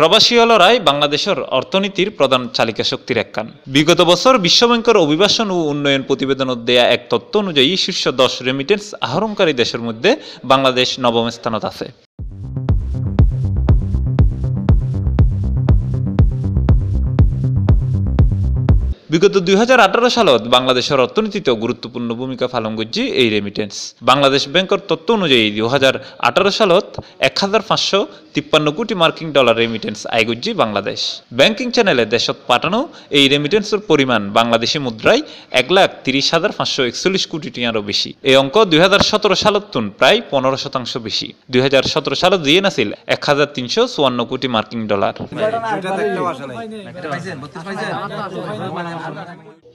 প্রবাসী হলরাই বাংলাদেশের অর্থনীতির প্রধান চালিকা শক্তির একখান। বিগত বছর বিশ্বব্যাংকের অভিবাসন ও উন্নয়ন প্রতিবেদনত দেয়া এক তথ্য অনুযায়ী শীর্ষ 10 রেমিটেন্স আহরণকারী দেশের মধ্যে বাংলাদেশ নবম স্থানত আছে। বিগত 2018 সালত বাংলাদেশের অর্থনীতিতে গুরুত্বপূর্ণ ভূমিকা পালন করছে এই রেমিটেন্স। বাংলাদেশ ব্যাংকের তথ্য অনুযায়ী 2018 সালত 1553 কোটি মার্কিন ডলার রেমিটেন্স আয় করছে বাংলাদেশ। ব্যাংকিং চ্যানেলে দেশত পাঠানো এই রেমিটেন্সের পরিমাণ বাংলাদেশি মুদ্রায় 1,30,541 কোটি টাকারও বেশি। এই অঙ্ক 2017 সালত তুন প্রায় 15% বেশি। 2017 সালত দিয়ে নাছিল 1,354 কোটি মার্কিন ডলার।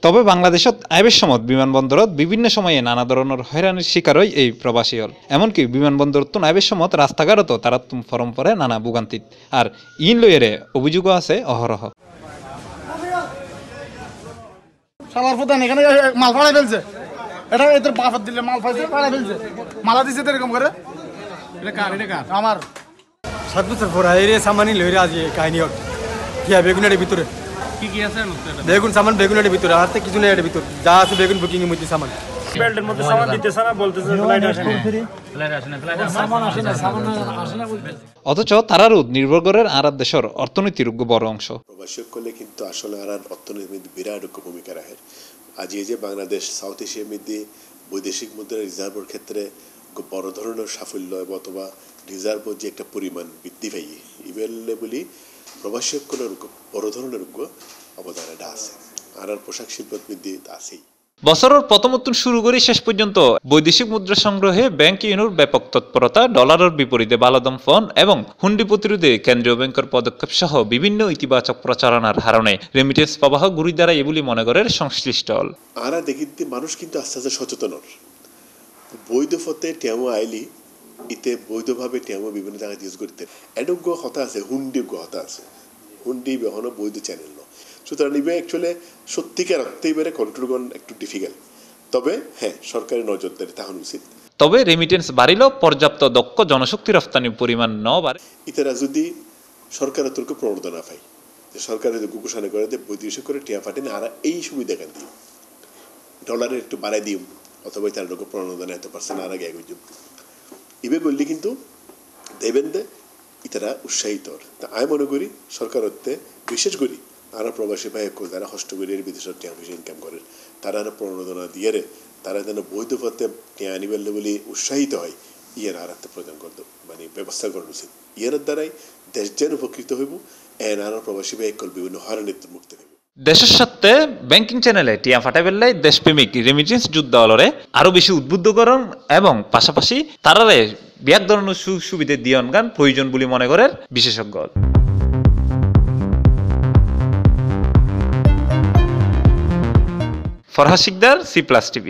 তবে বাংলাদেশত আইবের সময় বিমানবন্দরত বিভিন্ন সময়ে নানা ধরনের হয়রানির শিকার হয় এই প্রবাসী হল। এমনকি বিমানবন্দরত আইবের সময় রাস্তাঘাটত তারা ফরম পরে নানা ভোগান্তিত। আর ইন লইয়েরে অভিযোগও আছে অহরহ। এখানে মাল ফাড়াই ফেলছে, এটা এদের বাফাত দিলে মাল ফাড়াই ফেলছে, মালা দিছে এরকম করে। এটা কার? আমার 7 বছর পর আইরে সামানি লইরে আজ কাহিনী হোক কিয়া বেগুনের ভিতরে কি আছে? বেগুন সামান বেগুনের ভিতরে আর তো কিছু নেই এর ভিতর যা আছে বেগুন বুকিং এর মধ্যে সামান বেল্টের মধ্যে সামান দিতেছ না, বলতেছে ফ্লাইট আসে না, সামান আসে না বলতেছে। অথচ তারারও নির্ভর করে আর দেশের অর্থনীতির বড় অংশ। প্রবাসী করলে কিন্তু আসলে আর অর্থনীতির মধ্যে বিরাট ভূমিকা রাখে। আজ এই যে বাংলাদেশ সাউথ এশিয়ার মধ্যে বৈদেশিক মুদ্রা রিজার্ভের ক্ষেত্রে বড় ধরনের সাফল্য অথবা রিজার্ভের যে একটা পরিমাণ বৃদ্ধি পাই ইভেলে বলি প্রবাসী সকলের বড় ধরনের অবদান এটা আছে। আর পোশাক শিল্প বৃদ্ধি আছেই। বছরের প্রথমোত্তর শুরু করে শেষ পর্যন্ত বৈদেশিক মুদ্রা সংগ্রহে ব্যাংক ইউনোর ব্যাপক তৎপরতা, ডলারের বিপরীতে বালাদম ফন্ড এবং হুন্ডি প্রতিরোধে কেন্দ্রীয় ব্যাংকের পদক্ষেপ সহ বিভিন্ন ইতিবাচক প্রচারণার কারণে রেমিটেন্স প্রবাহ গুড়ি দাঁড়ায় বলে মনে করে সংশ্লিষ্ট হল। আর দেখি মানুষ কিন্তু আস্তে আস্তে সচেতন। বৈধ পথে টেমো আইলি ইতে বৈধভাবে টেমো বিভিন্ন জায়গায় ইউজ করতে এডোগ্য হতা আছে, হুন্ডি হতা আছে। হুন্ডি এখনো বৈধ চ্যানেল নয়, সুতরাং ইবে অ্যাকচুয়ালি সত্যিকার অর্থেইবারে কন্ট্রোল করা একটু ডিফিকাল্ট। তবে হ্যাঁ, সরকারি নজরদারি তাহলে উচিত। তবে রেমিটেন্স বাড়িলেও পর্যাপ্ত দক্ষ জনশক্তি রপ্তানির পরিমাণ ন বাড়ে। ইতারা যদি সরকারের তর্ক প্রণোদনা পাই, যে সরকারের ঘোষণা করে যে বৈদেশিক করে টিয়া ফাটেন আর এই সুবিধা কেন দিই, ডলারের একটু বাড়াই দিই অথবা তার লোক প্রণোদনা এত পার্সেন্ট আর আগে এগোই ইবে করলে কিন্তু দেবেন দে ইতারা উৎসাহিত। তা আমি মনে করি সরকার হতে বিশেষ করি আর প্রবাসী ভাই যারা হষ্ট করে বিদেশের টিয়া পয়সা ইনকাম করেন তারা প্রণোদনা দিয়ে তারা যেন বৈধ পথে টিয়া আনিবেলে বলে উৎসাহিত হয় ইয়ার আর প্রদান করতে মানে ব্যবস্থা করা উচিত। ইয়ার দ্বারাই দেশ যেন উপকৃত হইব এন আর প্রবাসী ভাই বিভিন্ন হয়রানির মুক্ত হইব। দেশের সাথে ব্যাংকিং চ্যানেলে টিয়া ফাটাই পেলে দেশপ্রেমিক রেমিটেন্স যোদ্ধারে আরো বেশি উদ্বুদ্ধকরণ এবং পাশাপাশি তারারে ব্যাক ধরনের সুবিধা দিয়ন গান প্রয়োজন বলে মনে করেন বিশেষজ্ঞ। Farhad Sikdar, C+ TV।